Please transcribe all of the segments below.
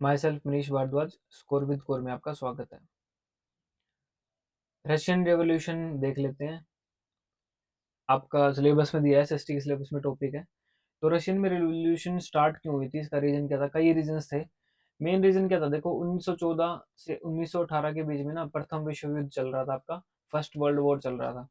My self Manish Bhardwaj, score with core में आपका स्वागत है। रशियन रेवोल्यूशन देख लेते हैं। आपका सिलेबस में दिया है, एसएसटी के सिलेबस में टॉपिक है। तो रशियन में रेवोल्यूशन स्टार्ट क्यों हुई थी, इसका रीजन क्या था? कई रीजंस थे। मेन रीजन क्या था? देखो, 1914 से 1918 के बीच में ना प्रथम विश्व युद्ध चल रहा था, आपका फर्स्ट वर्ल्ड वॉर चल रहा था।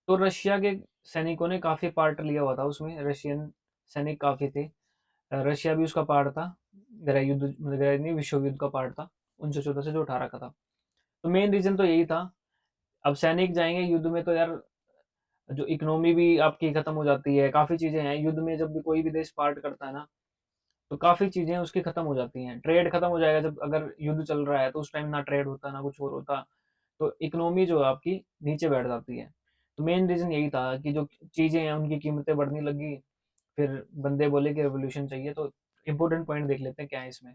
तो रशिया के सैनिकों ने काफी पार्ट लिया हुआ था उसमें, रशियन सैनिक काफी थे। रशिया भी उसका पार्ट था, गृह युद्ध मतलब गृह नहीं, विश्व युद्ध का पार्ट था 1914 से जो 18 का था। तो मेन रीजन तो यही था। अब सैनिक जाएंगे युद्ध में तो यार जो इकोनॉमी भी आपकी खत्म हो जाती है, काफी चीजें हैं युद्ध में। जब भी कोई भी देश पार्ट करता है ना, तो काफी चीजें उसकी खत्म हो जाती हैं। ट्रेड खत्म हो जाएगा जब, अगर युद्ध चल रहा है तो उस टाइम ना ट्रेड होता ना कुछ और होता। तो इकोनॉमी जो है आपकी नीचे बैठ जाती है। तो मेन रीजन यही था कि जो चीजें हैं उनकी कीमतें बढ़ने लगी। फिर बंदे बोले कि रेवोल्यूशन चाहिए। तो इंपॉर्टेंट पॉइंट देख लेते हैं क्या है इसमें।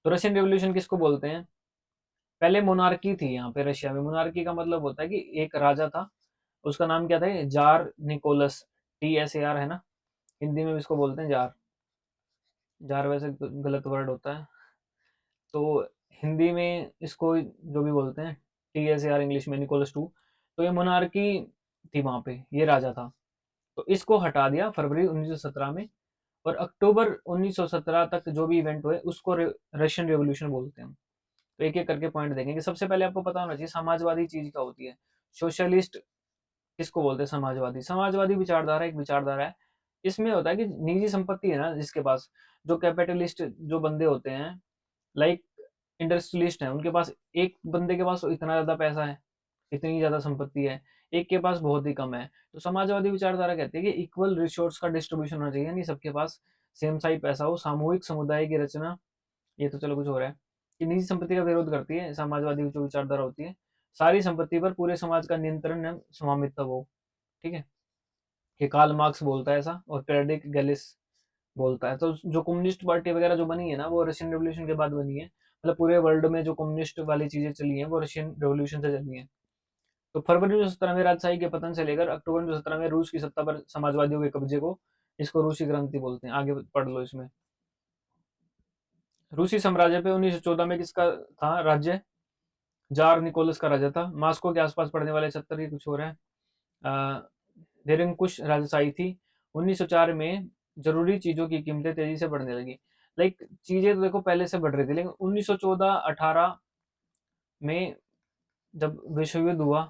तो रशियन रेवोल्यूशन किसको बोलते हैं? पहले मोनार्की थी यहाँ पे रशिया में। मोनार्की का मतलब होता है कि एक राजा था, उसका नाम क्या था? Jar Nicholas. TSAR है ना, हिंदी में भी इसको बोलते हैं जार। जार वैसे गलत वर्ड होता है, तो हिंदी में इसको जो भी बोलते हैं TSAR, इंग्लिश में निकोलस 2। तो ये मोनार्की थी वहां पे, ये राजा था। तो इसको हटा दिया फरवरी 1917 में। और अक्टूबर 1917 तक जो भी इवेंट हुए उसको रशियन रेवोल्यूशन बोलते हैं। तो एक एक करके पॉइंट देखेंगे। सबसे पहले आपको पता होना चाहिए समाजवादी चीज क्या होती है। सोशलिस्ट किसको बोलते हैं? समाजवादी। समाजवादी विचारधारा एक विचारधारा है। इसमें होता है कि निजी संपत्ति है ना जिसके पास, जो कैपिटलिस्ट जो बंदे होते हैं, लाइक इंडस्ट्रियलिस्ट हैं, उनके पास, एक बंदे के पास इतना ज्यादा पैसा है, इतनी ज्यादा संपत्ति है, एक के पास बहुत ही कम है। तो समाजवादी विचारधारा कहती है कि इक्वल रिसोर्स का डिस्ट्रीब्यूशन होना चाहिए, नहीं सबके पास सेम साई पैसा हो, सामूहिक समुदाय की रचना। ये तो चलो कुछ हो रहा है। कि निजी संपत्ति का विरोध करती है समाजवादी जो विचारधारा होती है। सारी संपत्ति पर पूरे समाज का नियंत्रण एवं स्वामित्व हो। ठीक है, ये कार्ल मार्क्स बोलता है ऐसा, और फ्रेडरिक गैलिस बोलता है। तो जो कम्युनिस्ट पार्टी वगैरह जो बनी है ना, वो रशियन रेवोल्यूशन के बाद बनी है। मतलब पूरे वर्ल्ड में जो कम्युनिस्ट वाली चीजें चली हैं वो रशियन रेवोल्यूशन से चली हैं। तो फरवरी 1917 में राजशाही के पतन से लेकर अक्टूबर 1917 में रूस की सत्ता पर समाजवादियों के कब्जे को, इसको रूसी क्रांति बोलते हैं। आगे पढ़ लो इसमें। रूसी साम्राज्य पे 1914 में किसका था राज्य? जार निकोलस का राज्य था। मास्को के आसपास पड़ने वाले 70 की कुछ हो रहा है निरंकुश राजशाही थी। 1904 में जरूरी चीजों की कीमतें तेजी से बढ़ने लगी। लाइक चीजें तो देखो पहले से बढ़ रही थी, लेकिन 1914-18 में जब विश्व युद्ध हुआ,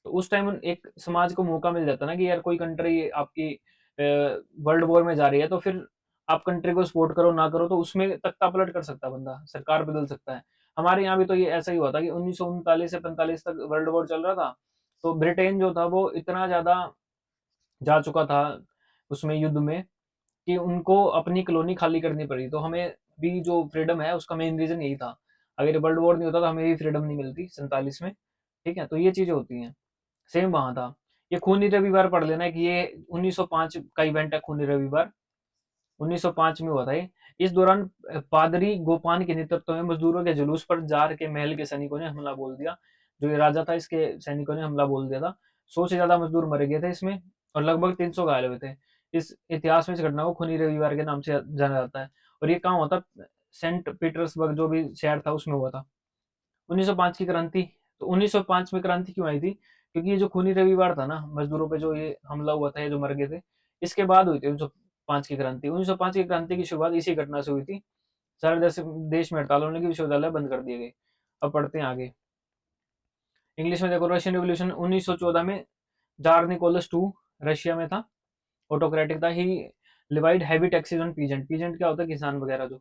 तो उस टाइम एक समाज को मौका मिल जाता ना कि यार कोई कंट्री आपकी वर्ल्ड वॉर में जा रही है, तो फिर आप कंट्री को सपोर्ट करो ना करो, तो उसमें तख्ता पलट कर सकता है बंदा, सरकार बदल सकता है। हमारे यहाँ भी तो ये ऐसा ही हुआ था कि 1939 से 45 तक वर्ल्ड वॉर चल रहा था। तो ब्रिटेन जो था वो इतना ज्यादा जा चुका था उसमें युद्ध में, कि उनको अपनी कॉलोनी खाली करनी पड़ी। तो हमें भी जो फ्रीडम है उसका मेन रीजन यही था। अगर वर्ल्ड वॉर नहीं होता तो हमें भी फ्रीडम नहीं मिलती 47 में। ठीक है, तो ये चीजें होती हैं। सेम वहां था। ये खूनी रविवार पढ़ लेना कि ये 1905 का इवेंट है, खूनी रविवार 1905 में हुआ था ये। इस दौरान पादरी गोपान के नेतृत्व में मजदूरों के जुलूस पर जार के महल के सैनिकों ने हमला बोल दिया। जो ये राजा था इसके सैनिकों ने हमला बोल दिया था। 100 से ज्यादा मजदूर मर गए थे इसमें, और लगभग 300 घायल हुए थे। इस इतिहास में इस घटना को खूनी रविवार के नाम से जाना जाता है। और ये कहाँ हुआ था? सेंट पीटर्सबर्ग जो भी शहर था उसमें हुआ था। 1905 की क्रांति। तो 1905 में क्रांति क्यों आई थी? क्योंकि ये जो खूनी रविवार था ना, मजदूरों पे जो ये हमला हुआ था, ये जो मर गए थे, इसके बाद हुई थी 1905 की क्रांति। 1905 की क्रांति की शुरुआत इसी घटना से हुई थी। सारे देश में हड़ताल होने की, विश्वविद्यालय बंद कर दिए गए। अब पढ़ते हैं आगे। इंग्लिश में देखो, रशियन रिवोल्यूशन 1914 में जार निकोलस 2 रशिया में था, ऑटोक्रेटिक था। He levied heavy taxes on peasant. Peasant क्या होता है? किसान वगैरह जो।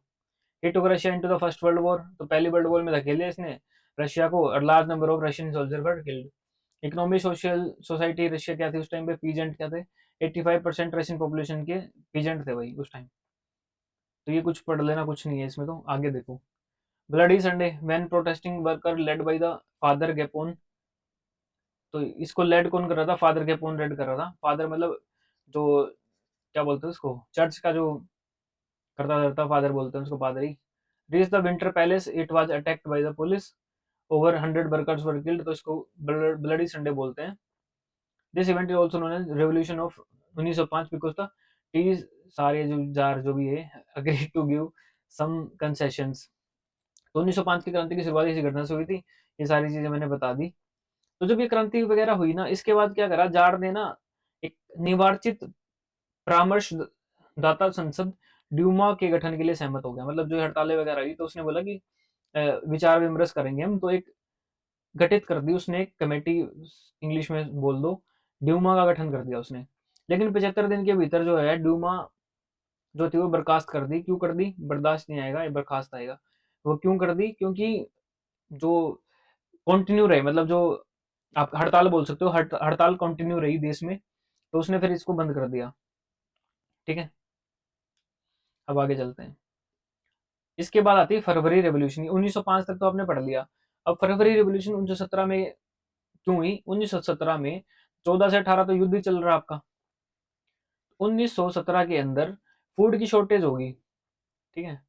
He took Russia into the first world war. तो पहली वर्ल्ड वॉर में धकेल दिया इसने रशिया को, और large number of Russian soldier were killed. Economy social society Russia क्या थी उस टाइम पे? पीजेंट क्या थे? 85% रशियन पॉपुलेशन के पीजेंट थे भाई उस टाइम। तो ये कुछ पढ़ लेना, कुछ नहीं है इसमें। तो आगे देखो। Bloody Sunday when protesting worker led by the father Gapon. तो इसको लेड कौन कर रहा था? फादर गेपोन लेड कर रहा था। फादर मतलब जो, क्या बोलते हैं उसको, चर्च का जो करता धरता फादर बोलते हैं उसको, पादरी। Reach the winter palace, it was attacked by the police, over 100 workers were killed. तो इसको ब्लडी संडे बोलते हैं। This event is also known as revolution of 1905 because the टी सारे जो जार जो भी है agree to give some concessions. तो 1905 की क्रांति की शुरुआत इसी घटना से हुई थी। ये सारी चीजें मैंने बता दी। तो जब ये क्रांति वगैरह हुई ना, इसके बाद क्या करा जार ने ना, एक निर्वाचित परामर्श दाता संसद ड्यूमा के गठन के लिए सहमत हो गया। मतलब जो हड़तालें वगैरह हुई तो उसने बोला कि विचार विमर्श करेंगे हम, तो एक गठित कर दी उसने एक कमेटी, इंग्लिश में बोल दो, ड्यूमा का गठन कर दिया उसने। लेकिन 75 दिन के भीतर जो है ड्यूमा जो थी वो बर्खास्त कर दी। क्यों कर दी? बर्दाश्त नहीं आएगा, ये बर्खास्त आएगा। वो क्यों कर दी? क्योंकि जो कंटिन्यू रहे, मतलब जो आप हड़ताल बोल सकते हो, हड़ताल कंटिन्यू रही देश में, तो उसने फिर इसको बंद कर दिया। ठीक है, अब आगे चलते हैं। इसके बाद आती है फरवरी रेवोल्यूशन। 1905 तक तो आपने पढ़ लिया। अब फरवरी रेवोल्यूशन 1917 में क्यों हुई? 1917 में 14 से 18 तो युद्ध ही चल रहा है आपका। 1917 के अंदर फूड की शॉर्टेज होगी। ठीक है,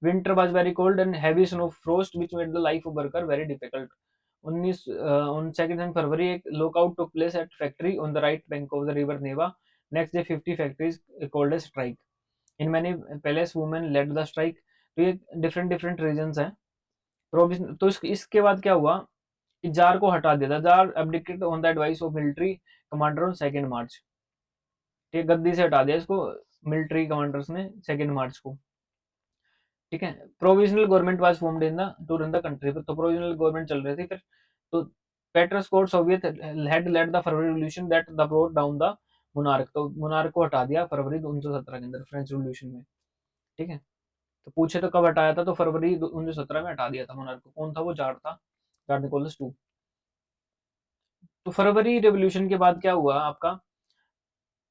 winter was very cold and heavy snow frost which made the life of worker very difficult. 19 on 2nd February एक lockout took place at factory on the right bank of the river Neva. Next day 50 factories called a strike. In many palace women led the strike. तो ये different different reasons हैं। तो इसके बाद क्या हुआ कि जार को हटा दिया था। Jar abdicated on the advice of military commander on 2 मार्च। ठीक, गद्दी से हटा दिया इसको मिलिट्री कमांडर्स ने 2 मार्च को। ठीक है, provisional government was formed in the to run the country. तो प्रोविजनल गवर्नमेंट चल रही थी फिर। तो Petrograd soviet had led the February revolution that the brought down the monarch. तो मोनार्क को हटा दिया फरवरी 1917 के अंदर फ्रेंच रिवॉल्यूशन में। ठीक है, तो पूछे तो कब हटाया था? तो फरवरी 1917 में हटा दिया था मोनार्क को। कौन था वो? जार था, जार निकोलस टू। तो फरवरी रिवॉल्यूशन के बाद क्या हुआ आपका?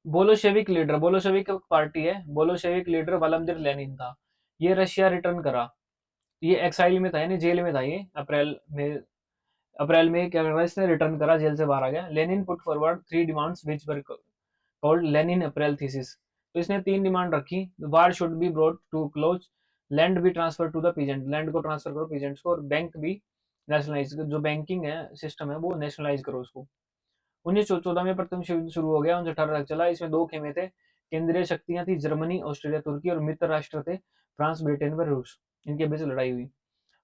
बोलोशेविक लीडर, बोलोशेविक पार्टी है, बोलोशेविक लीडर व्लादिमीर लेनिन था। ये रशिया रिटर्न करा। ये एक्साइल में था, यानी जेल में था ये। अप्रैल में क्या करा इसने? रिटर्न करा, जेल से बाहर आ गया। Lenin put forward 3 demands which were called Lenin April thesis. तो इसने 3 डिमांड रखी। War should be brought to close, land भी transfer to the peasant, land को ट्रांसफर करो पीजेंट्स को, और बैंक भी नेशनलाइज, जो बैंकिंग है सिस्टम है वो नेशनलाइज करो उसको। 1914 में प्रथम विश्व युद्ध शुरू हो गया, 1918 तक चला। इसमें 2 खेमे थे। केंद्रीय शक्तियां थी जर्मनी, ऑस्ट्रेलिया, तुर्की, और मित्र राष्ट्र थे फ्रांस, ब्रिटेन व रूस। इनके बीच लड़ाई हुई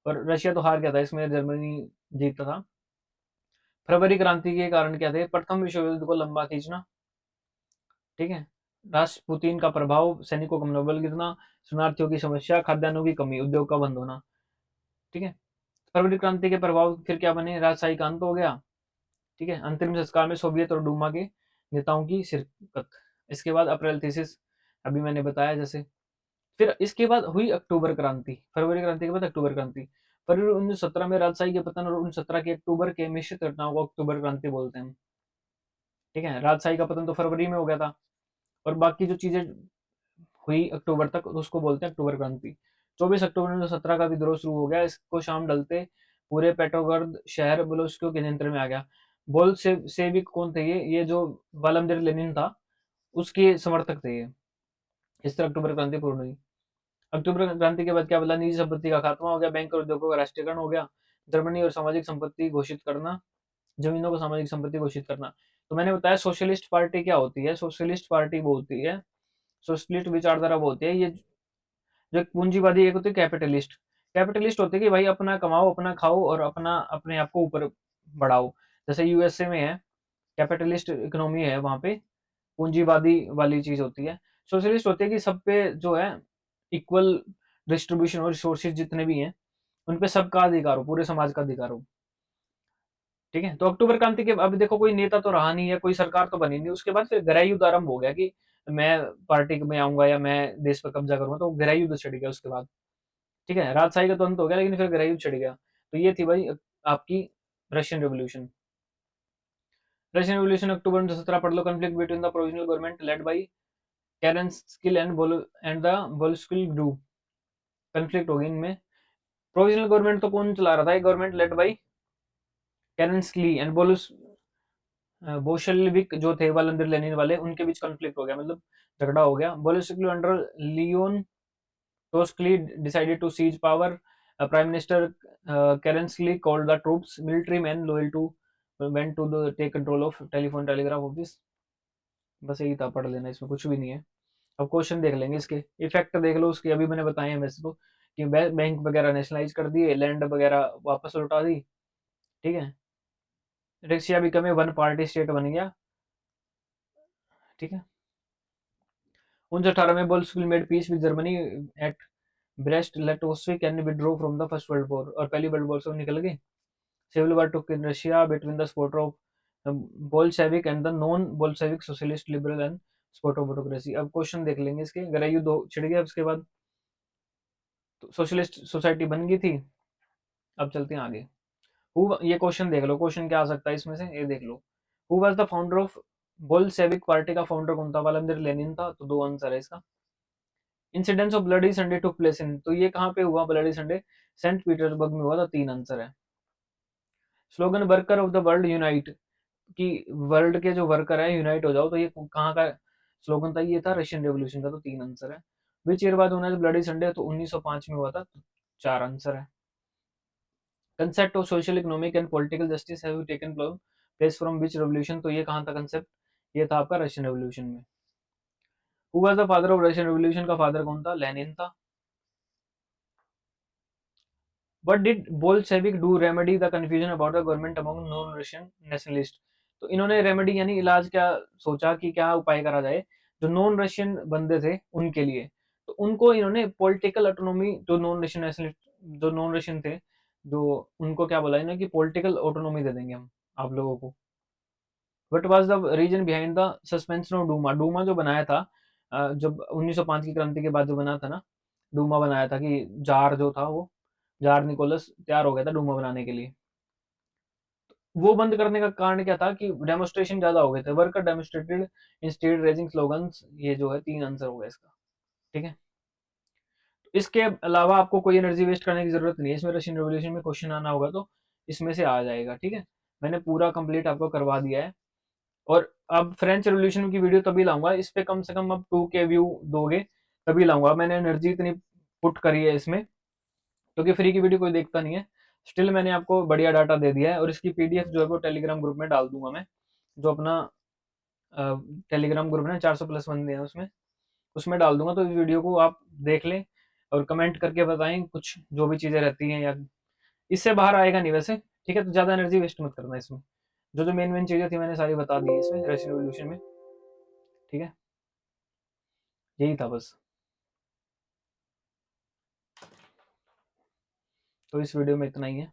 और रशिया तो हार गया था इसमें, जर्मनी जीता था। फरवरी क्रांति के कारण क्या थे? प्रथम विश्व युद्ध को लंबा खींचना। ठीक है, राष्ट्रपुतीन का प्रभाव, सैनिकों का मनोबल गिरना, शरणार्थियों की समस्या, खाद्यान्नों की कमी, उद्योग का बंद होना। ठीक है, फरवरी क्रांति के प्रभाव फिर क्या बने? राजशाही का अंत हो गया। ठीक है, अंतरिम संस्कार में सोवियत और डूमा के नेताओं की शिरकत। इसके बाद अप्रैल थीसिस, अभी मैंने बताया जैसे। फिर इसके बाद हुई अक्टूबर क्रांति। फरवरी क्रांति के बाद अक्टूबर क्रांति। फरवरी 1917 में राजशाही के पतन और 1917 के अक्टूबर के मिश्रित घटनाओं को अक्टूबर क्रांति बोलते हैं। ठीक है, राजशाही का पतन तो फरवरी में हो गया था, और बाकी जो चीजें हुई अक्टूबर तक उसको बोलते हैं अक्टूबर क्रांति। 24 अक्टूबर 1917 का विद्रोह शुरू हो गया। इसको शाम ढलते पूरे पेट्रोग्राद शहर बोल्शेविकों के नियंत्रण में आ गया। बोल सेविक कौन थे? ये जो व्लादिमीर लेनिन था उसके समर्थक थे ये। इस तरह अक्टूबर क्रांति पूर्ण हुई। अक्टूबर क्रांति के बाद क्या बोला? निजी संपत्ति का खात्मा हो गया, बैंक और उद्योगों का राष्ट्रीयकरण हो गया, जर्मनी और सामाजिक संपत्ति घोषित करना, जमीनों को सामाजिक संपत्ति घोषित करना। तो मैंने बताया सोशलिस्ट पार्टी क्या होती है। सोशलिस्ट पार्टी वो होती है, सोशलिस्ट विचारधारा वो होती है, ये जो एक पूंजीवादी, एक होती है कैपिटलिस्ट। कैपिटलिस्ट होते हैं कि भाई अपना कमाओ, अपना खाओ, और अपना अपने आप को ऊपर बढ़ाओ। जैसे यूएसए में है, कैपिटलिस्ट इकोनॉमी है, वहां पे पूंजीवादी वाली चीज होती है। सोशलिस्ट होती है कि सब पे जो है इक्वल डिस्ट्रीब्यूशन और रिसोर्सेज जितने भी हैं उन पे सबका अधिकार हो, पूरे समाज का अधिकार हो। ठीक है, तो अक्टूबर क्रांति के अब देखो कोई नेता तो रहा नहीं है, कोई सरकार तो बनी नहीं। उसके बाद फिर गृह युद्ध आरंभ हो गया कि मैं पार्टी में आऊंगा या मैं देश पर कब्जा करूंगा, तो गृह युद्ध छिड़ गया उसके बाद। ठीक है, राजशाही का तो अंत हो गया, लेकिन फिर गृह युद्ध छिड़ गया। तो ये थी भाई आपकी Russian revolution. Russian revolution October 1917 पढ़ लो। Conflict between the provisional government led by Kerensky and the Bolshevik group. Conflict होगी इनमें। प्रोविजनल गवर्नमेंट तो कौन चला रहा था? एक government led by Kerensky and Bolshevik जो थे व्लादिमीर लेनिन वाले, उनके बीच कॉन्फ्लिक्ट हो गया, मतलब झगड़ा हो गया। बोल्शेविक अंडर लियोन टोस्कली decided to seize power. Prime minister Kerensky called the troops, military man loyal to went to the take control of telephone telegraph office. बस यही था, पढ़ लेना, इसमें कुछ भी नहीं है। अब क्वेश्चन देख लेंगे इसके, इफेक्ट देख लो उसकी, अभी मैंने बताए हैं वैसे तो, कि बैंक वगैरह नेशनलाइज कर दिए, लैंड वगैरह वापस लौटा दी, ठीक है। रशिया भी कम वन पार्टी स्टेट बन गया, ठीक है। 1918 में Bolsheviks made peace with Germany at Brest Litovsk and withdraw from the first world war, और पहली वर्ल्ड वॉर से निकल गए। Civil war took in Russia between the supporter of Bolshevik and the non Bolshevik socialist liberal and support of bureaucracy. अब question देख लेंगे इसके, अगर युद्ध छिड़ गया उसके बाद तो सोशलिस्ट सोसाइटी बन गई थी। अब चलते हैं आगे। ये क्वेश्चन देख लो, क्वेश्चन क्या आ सकता है इसमें से, ये देख लो। Who was the founder of Bolshevik party का फाउंडर कौन था? व्लादिमीर लेनिन था, तो दो आंसर है इसका। Incidence of bloody Sunday took place in, तो ये कहाँ पे हुआ ब्लडी संडे? सेंट पीटर्सबर्ग में हुआ था, तीन आंसर है। Slogan worker of the world unite, कि वर्ल्ड के जो वर्कर है यूनाइट हो जाओ, तो ये कहाँ का स्लोगन था? ये था रशियन रेवोल्यूशन का, तो तीन आंसर है। विच ईयर बाद होना ब्लडी संडे, तो 1905 में हुआ था, तो चार आंसर है। Concept of social economic and political justice have taken place from which revolution, तो ये कहाँ था कंसेप्ट? ये था आपका रशियन रेवोल्यूशन में। Who was the father of Russian revolution, का फादर कौन था? लेनिन था। What did Bolshevik do remedy the confusion about the government among non-Russian nationalists? तो इन्होंने रेमेडी यानी इलाज क्या सोचा, कि क्या उपाय करा जाए जो नॉन रशियन बंदे थे उनके लिए, तो उनको इन्होंने पॉलिटिकल ऑटोनॉमी, जो नॉन रशियन नेशनलिस्ट, जो नॉन रशियन थे, जो उनको क्या बोला इन्होंने कि पॉलिटिकल ऑटोनॉमी दे देंगे हम आप लोगों को। What was the reason behind the suspension of Duma, Duma जो बनाया था जब 1905 की क्रांति के बाद जो बना था ना, डूमा बनाया था, कि जार जो था वो, जार निकोलस तैयार हो गया था डूमा बनाने के लिए। वो बंद करने का कारण क्या था? कि डेमोस्ट्रेशन ज्यादा हो गए थे, worker demonstrated instead raising slogans, ये जो है तीन आंसर हो गया इसका, ठीक है। इसके अलावा आपको कोई एनर्जी वेस्ट करने की जरूरत नहीं है, इसमें रशियन रेवोल्यूशन में क्वेश्चन आना होगा तो इसमें से आ जाएगा, ठीक है। मैंने पूरा कंप्लीट आपको करवा दिया है। और अब फ्रेंच रेवोल्यूशन की वीडियो तभी लाऊंगा, इस पे कम से कम अब 2K व्यू दोगे तभी लाऊंगा। मैंने एनर्जी इतनी पुट करी है इसमें, क्योंकि फ्री की वीडियो कोई देखता नहीं है। स्टिल मैंने आपको बढ़िया डाटा दे दिया है, और इसकी पीडीएफ जो है वो टेलीग्राम ग्रुप में डाल दूंगा मैं, जो अपना टेलीग्राम ग्रुप है 400 प्लस बंदे हैं उसमें, उसमें डाल दूंगा। तो इस वीडियो को आप देख लें और कमेंट करके बताएं कुछ जो भी चीज़ें रहती हैं, या इससे बाहर आएगा नहीं वैसे, ठीक है। तो ज़्यादा एनर्जी वेस्ट मत करना इसमें, जो जो मेन मेन चीज़ें थी मैंने सारी बता दी इसमें रशियन रेवोल्यूशन में, ठीक है। यही था बस, तो इस वीडियो में इतना ही है।